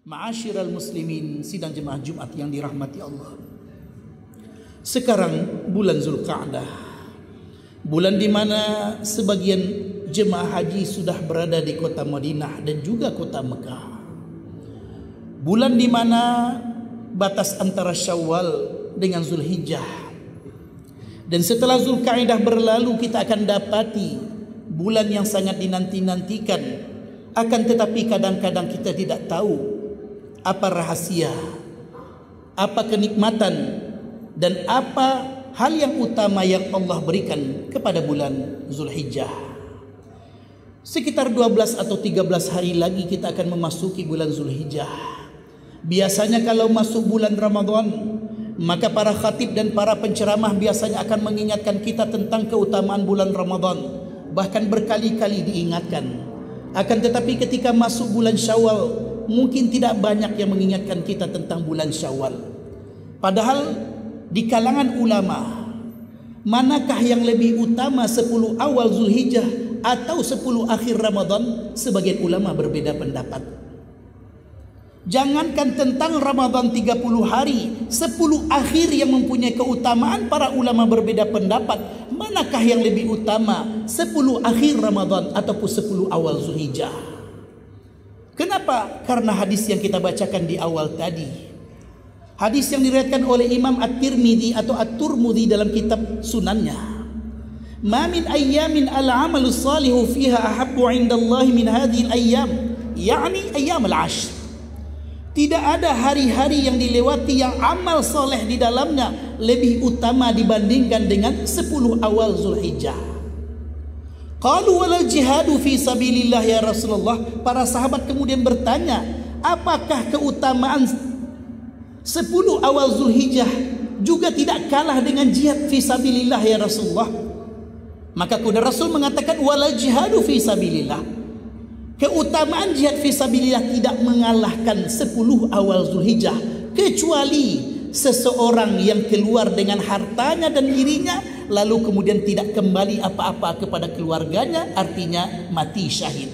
Ma'asyiral muslimin, sidang jemaah Jumat yang dirahmati Allah. Sekarang bulan Zulqa'dah, bulan di mana sebagian jemaah haji sudah berada di kota Madinah dan juga kota Mekah. Bulan di mana batas antara Syawal dengan Zulhijjah. Dan setelah Zulqa'dah berlalu, kita akan dapati bulan yang sangat dinanti-nantikan. Akan tetapi kadang-kadang kita tidak tahu apa rahasia, apa kenikmatan, dan apa hal yang utama yang Allah berikan kepada bulan Zulhijjah. Sekitar 12 atau 13 hari lagi kita akan memasuki bulan Zulhijjah. Biasanya kalau masuk bulan Ramadan, maka para khatib dan para penceramah biasanya akan mengingatkan kita tentang keutamaan bulan Ramadan. Bahkan berkali-kali diingatkan. Akan tetapi ketika masuk bulan Syawal, mungkin tidak banyak yang mengingatkan kita tentang bulan Syawal. Padahal di kalangan ulama, manakah yang lebih utama 10 awal Zulhijjah atau 10 akhir Ramadan? Sebagian ulama berbeda pendapat. Jangankan tentang Ramadan 30 hari, 10 akhir yang mempunyai keutamaan, para ulama berbeda pendapat. Manakah yang lebih utama, 10 akhir Ramadan ataupun 10 awal Zulhijjah? Kenapa? Karena hadis yang kita bacakan di awal tadi, hadis yang diriwayatkan oleh Imam At-Tirmidzi atau At-Turmudzi dalam kitab sunannya. Ma min ayyamin al-amalu salihu fiha ahabbu 'indallahi min hadhihi al-ayyam, yakni ayyam al-'ashr. Tidak ada hari-hari yang dilewati yang amal soleh di dalamnya lebih utama dibandingkan dengan 10 awal Zulhijjah. Qalu wala jihadu fi sabilillah ya Rasulullah. Para sahabat kemudian bertanya, apakah keutamaan 10 awal Zulhijjah juga tidak kalah dengan jihad fi sabilillah ya Rasulullah? Maka kemudian Rasul mengatakan wala jihadu fi sabilillah. Keutamaan jihad fi sabilillah tidak mengalahkan 10 awal Zulhijjah, kecuali seseorang yang keluar dengan hartanya dan dirinya lalu kemudian tidak kembali apa-apa kepada keluarganya, artinya mati syahid.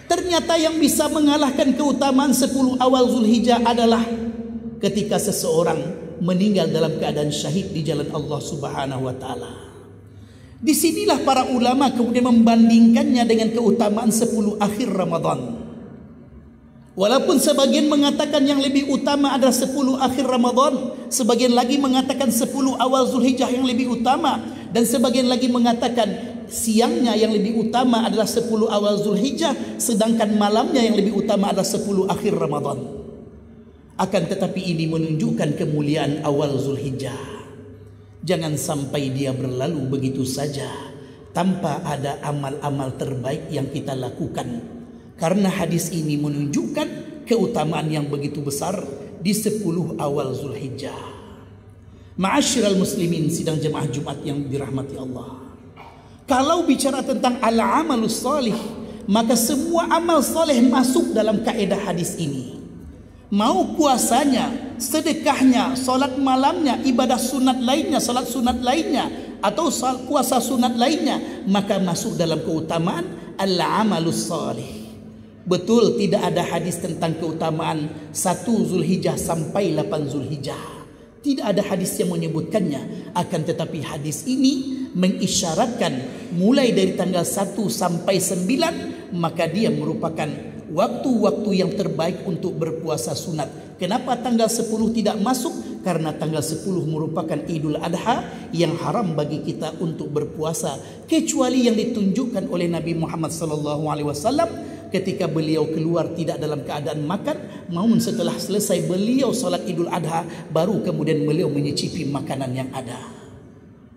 Ternyata yang bisa mengalahkan keutamaan 10 awal Zulhijjah adalah ketika seseorang meninggal dalam keadaan syahid di jalan Allah Subhanahu wa taala. Disinilah para ulama kemudian membandingkannya dengan keutamaan 10 akhir Ramadan. Walaupun sebagian mengatakan yang lebih utama adalah 10 akhir Ramadan, sebagian lagi mengatakan 10 awal Zulhijjah yang lebih utama, dan sebagian lagi mengatakan siangnya yang lebih utama adalah 10 awal Zulhijjah, sedangkan malamnya yang lebih utama adalah 10 akhir Ramadan. Akan tetapi ini menunjukkan kemuliaan awal Zulhijjah. Jangan sampai dia berlalu begitu saja tanpa ada amal-amal terbaik yang kita lakukan. Karena hadis ini menunjukkan keutamaan yang begitu besar di 10 awal Zulhijjah. Ma'asyiral muslimin, sidang jemaah Jumat yang dirahmati Allah. Kalau bicara tentang al-amalus salih, maka semua amal saleh masuk dalam kaidah hadis ini. Mau puasanya, sedekahnya, salat malamnya, ibadah sunat lainnya, salat sunat lainnya, atau puasa sunat lainnya, maka masuk dalam keutamaan al-amalus salih. Betul tidak ada hadis tentang keutamaan 1 Zulhijjah sampai 8 Zulhijjah. Tidak ada hadis yang menyebutkannya. Akan tetapi hadis ini mengisyaratkan mulai dari tanggal 1 sampai 9, maka dia merupakan waktu-waktu yang terbaik untuk berpuasa sunat. Kenapa tanggal 10 tidak masuk? Karena tanggal 10 merupakan Idul Adha yang haram bagi kita untuk berpuasa, kecuali yang ditunjukkan oleh Nabi Muhammad SAW ketika beliau keluar tidak dalam keadaan makan, namun setelah selesai beliau salat Idul Adha baru kemudian beliau menyicipi makanan yang ada.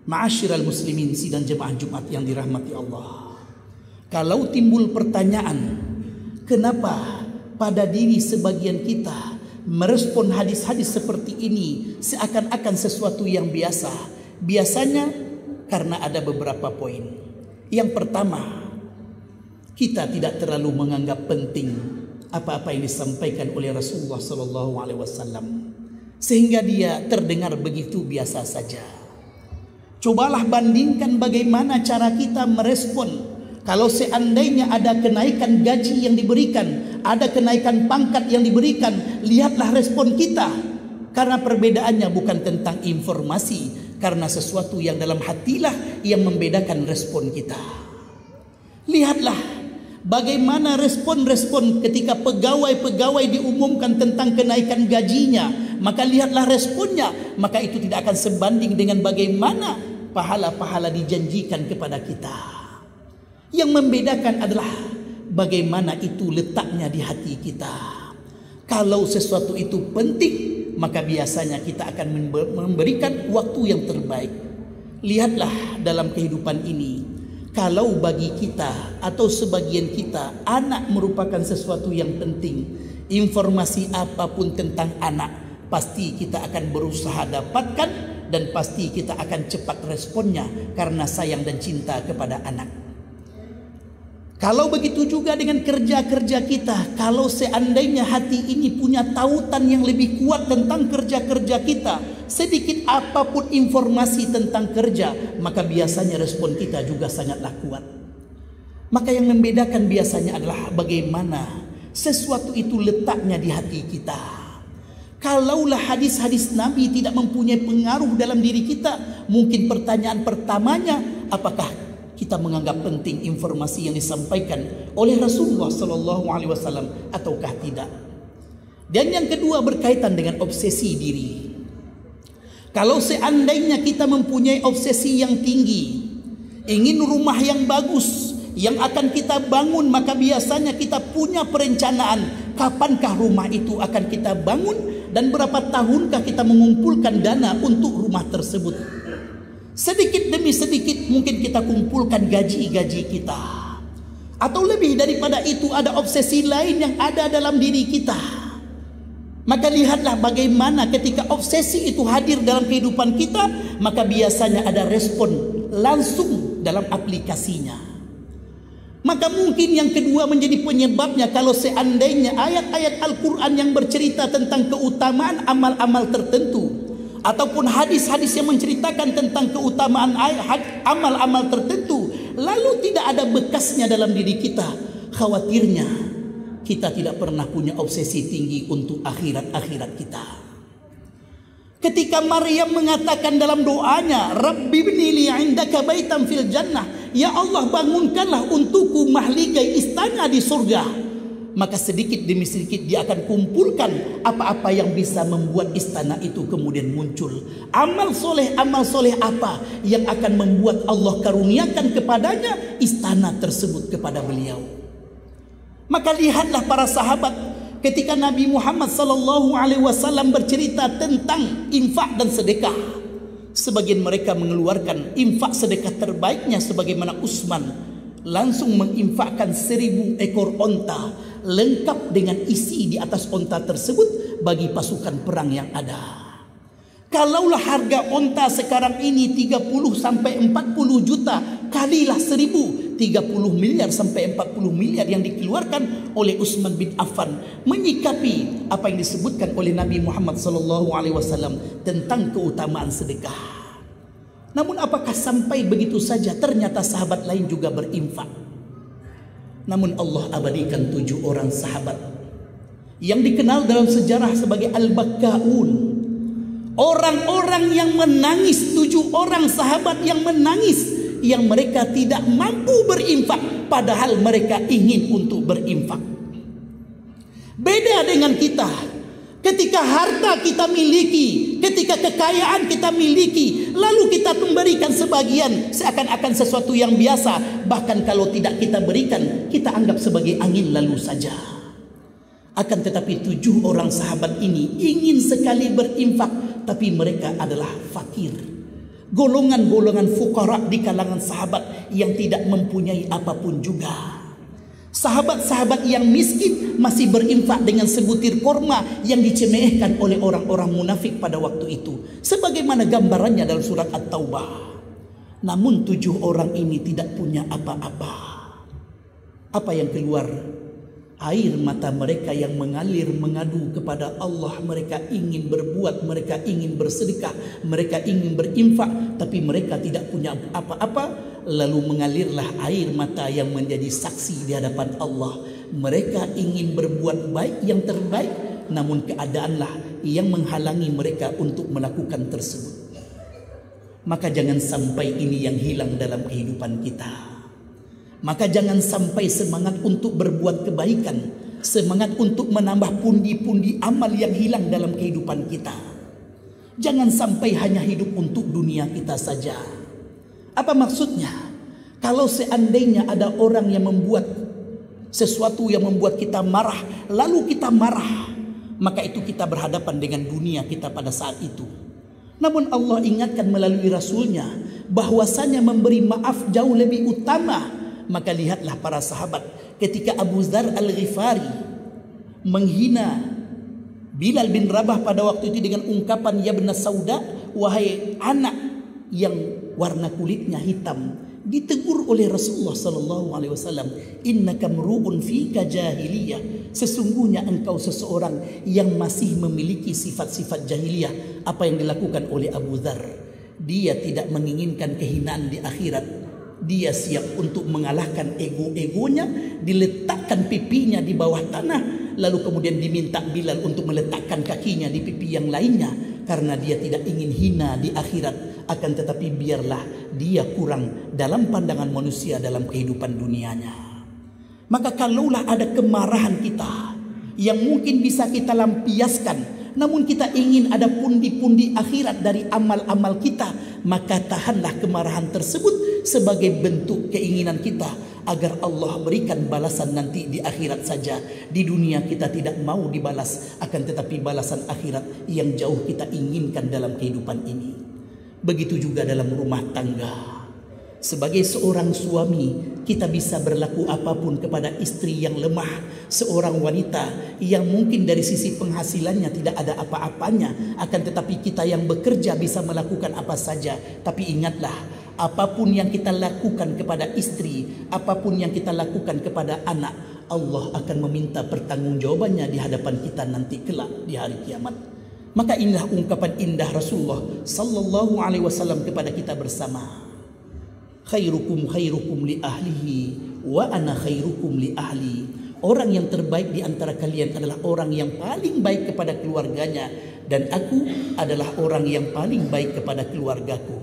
Ma'asyiral muslimin, sidang jemaah Jumat yang dirahmati Allah. Kalau timbul pertanyaan, kenapa pada diri sebagian kita merespon hadis-hadis seperti ini seakan-akan sesuatu yang biasa? Biasanya karena ada beberapa poin. Yang pertama, kita tidak terlalu menganggap penting apa-apa yang disampaikan oleh Rasulullah SAW, sehingga dia terdengar begitu biasa saja. Cobalah bandingkan bagaimana cara kita merespon kalau seandainya ada kenaikan gaji yang diberikan ada kenaikan pangkat yang diberikan, lihatlah respon kita. Karena perbedaannya bukan tentang informasi, karena sesuatu yang dalam hatilah yang membedakan respon kita. Lihatlah bagaimana respon-respon ketika pegawai-pegawai diumumkan tentang kenaikan gajinya. Maka lihatlah responnya. Maka itu tidak akan sebanding dengan bagaimana pahala-pahala dijanjikan kepada kita. Yang membedakan adalah bagaimana itu letaknya di hati kita. Kalau sesuatu itu penting, maka biasanya kita akan memberikan waktu yang terbaik. Lihatlah dalam kehidupan ini, kalau bagi kita atau sebagian kita anak merupakan sesuatu yang penting, informasi apapun tentang anak pasti kita akan berusaha dapatkan, dan pasti kita akan cepat responnya karena sayang dan cinta kepada anak. Kalau begitu juga dengan kerja-kerja kita, kalau seandainya hati ini punya tautan yang lebih kuat tentang kerja-kerja kita, sedikit apapun informasi tentang kerja, maka biasanya respon kita juga sangatlah kuat. Maka yang membedakan biasanya adalah bagaimana sesuatu itu letaknya di hati kita. Kalaulah hadis-hadis Nabi tidak mempunyai pengaruh dalam diri kita, mungkin pertanyaan pertamanya, apakah kita menganggap penting informasi yang disampaikan oleh Rasulullah SAW ataukah tidak? Dan yang kedua berkaitan dengan obsesi diri. Kalau seandainya kita mempunyai obsesi yang tinggi, ingin rumah yang bagus yang akan kita bangun, maka biasanya kita punya perencanaan kapankah rumah itu akan kita bangun dan berapa tahunkah kita mengumpulkan dana untuk rumah tersebut. Sedikit demi sedikit mungkin kita kumpulkan gaji-gaji kita. Atau lebih daripada itu ada obsesi lain yang ada dalam diri kita. Maka lihatlah bagaimana ketika obsesi itu hadir dalam kehidupan kita, maka biasanya ada respon langsung dalam aplikasinya. Maka mungkin yang kedua menjadi penyebabnya, kalau seandainya ayat-ayat Al-Quran yang bercerita tentang keutamaan amal-amal tertentu, ataupun hadis-hadis yang menceritakan tentang keutamaan amal-amal tertentu, lalu tidak ada bekasnya dalam diri kita, khawatirnya kita tidak pernah punya obsesi tinggi untuk akhirat-akhirat kita. Ketika Maryam mengatakan dalam doanya, Rabbi bni li indaka baitan fil jannah, ya Allah bangunkanlah untukku mahligai istana di surga. Maka sedikit demi sedikit dia akan kumpulkan apa-apa yang bisa membuat istana itu kemudian muncul. Amal soleh apa yang akan membuat Allah karuniakan kepadanya istana tersebut kepada beliau. Maka lihatlah para sahabat ketika Nabi Muhammad SAW bercerita tentang infak dan sedekah. Sebagian mereka mengeluarkan infak sedekah terbaiknya sebagaimana Utsman langsung menginfakkan 1000 ekor onta lengkap dengan isi di atas onta tersebut bagi pasukan perang yang ada. Kalaulah harga onta sekarang ini 30 sampai 40 juta, kalilah 1000, 30 miliar sampai 40 miliar yang dikeluarkan oleh Utsman bin Affan menyikapi apa yang disebutkan oleh Nabi Muhammad SAW tentang keutamaan sedekah. Namun apakah sampai begitu saja? Ternyata sahabat lain juga berinfak. Namun Allah abadikan 7 orang sahabat yang dikenal dalam sejarah sebagai Al-Bakkaun. Orang-orang yang menangis, 7 orang sahabat yang menangis, yang mereka tidak mampu berinfak padahal mereka ingin untuk berinfak. Beda dengan kita. Ketika harta kita miliki, ketika kekayaan kita miliki, lalu kita memberikan sebagian seakan-akan sesuatu yang biasa. Bahkan kalau tidak kita berikan, kita anggap sebagai angin lalu saja. Akan tetapi 7 orang sahabat ini ingin sekali berinfak, tapi mereka adalah fakir. Golongan-golongan fuqara di kalangan sahabat yang tidak mempunyai apapun juga. Sahabat-sahabat yang miskin masih berinfak dengan sebutir korma yang dicemehkan oleh orang-orang munafik pada waktu itu, sebagaimana gambarannya dalam surat At-Taubah. Namun 7 orang ini tidak punya apa-apa. Apa yang keluar? Air mata mereka yang mengalir mengadu kepada Allah. Mereka ingin berbuat, mereka ingin bersedekah, mereka ingin berinfak, tapi mereka tidak punya apa-apa. Lalu mengalirlah air mata yang menjadi saksi di hadapan Allah. Mereka ingin berbuat baik yang terbaik, namun keadaanlah yang menghalangi mereka untuk melakukan tersebut. Maka jangan sampai ini yang hilang dalam kehidupan kita. Maka jangan sampai semangat untuk berbuat kebaikan, semangat untuk menambah pundi-pundi amal yang hilang dalam kehidupan kita. Jangan sampai hanya hidup untuk dunia kita saja. Apa maksudnya? Kalau seandainya ada orang yang membuat sesuatu yang membuat kita marah, lalu kita marah, maka itu kita berhadapan dengan dunia kita pada saat itu. Namun Allah ingatkan melalui Rasulnya bahwasanya memberi maaf jauh lebih utama. Maka lihatlah para sahabat ketika Abu Dzar Al-Ghifari menghina Bilal bin Rabah pada waktu itu dengan ungkapan ya ibna sauda, wahai anak yang warna kulitnya hitam, ditegur oleh Rasulullah sallallahu alaihi wasallam, innaka mru'un fika jahiliyah, sesungguhnya engkau seseorang yang masih memiliki sifat-sifat jahiliyah. Apa yang dilakukan oleh Abu Dzar? Dia tidak menginginkan kehinaan di akhirat. Dia siap untuk mengalahkan ego-egonya, diletakkan pipinya di bawah tanah, lalu kemudian diminta Bilal untuk meletakkan kakinya di pipi yang lainnya, karena dia tidak ingin hina di akhirat. Akan tetapi biarlah dia kurang dalam pandangan manusia dalam kehidupan dunianya. Maka kalaulah ada kemarahan kita yang mungkin bisa kita lampiaskan, namun kita ingin ada pundi-pundi akhirat dari amal-amal kita, maka tahanlah kemarahan tersebut sebagai bentuk keinginan kita agar Allah berikan balasan nanti di akhirat saja. Di dunia kita tidak mau dibalas, akan tetapi balasan akhirat yang jauh kita inginkan dalam kehidupan ini. Begitu juga dalam rumah tangga. Sebagai seorang suami, kita bisa berlaku apapun kepada istri yang lemah, seorang wanita yang mungkin dari sisi penghasilannya tidak ada apa-apanya, akan tetapi kita yang bekerja bisa melakukan apa saja. Tapi ingatlah, apapun yang kita lakukan kepada istri, apapun yang kita lakukan kepada anak, Allah akan meminta pertanggungjawabannya di hadapan kita nanti kelak di hari kiamat. Maka inilah ungkapan indah Rasulullah sallallahu alaihi wasallam kepada kita bersama. Khairukum khairukum li ahlihi wa ana khairukum li ahli. Orang yang terbaik di antara kalian adalah orang yang paling baik kepada keluarganya, dan aku adalah orang yang paling baik kepada keluargaku.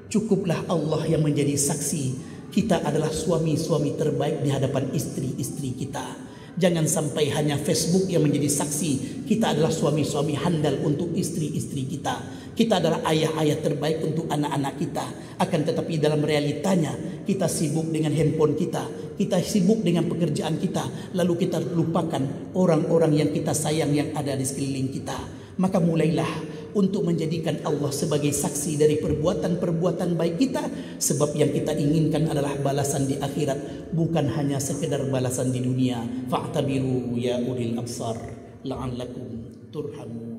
Cukuplah Allah yang menjadi saksi, kita adalah suami-suami terbaik di hadapan istri-istri kita. Jangan sampai hanya Facebook yang menjadi saksi, kita adalah suami-suami handal untuk istri-istri kita. Kita adalah ayah-ayah terbaik untuk anak-anak kita. Akan tetapi dalam realitanya kita sibuk dengan handphone kita, kita sibuk dengan pekerjaan kita, lalu kita lupakan orang-orang yang kita sayang yang ada di sekeliling kita. Maka mulailah untuk menjadikan Allah sebagai saksi dari perbuatan-perbuatan baik kita, sebab yang kita inginkan adalah balasan di akhirat, bukan hanya sekedar balasan di dunia. Fa'tabiru ya ulil absar la'allakum turhamun.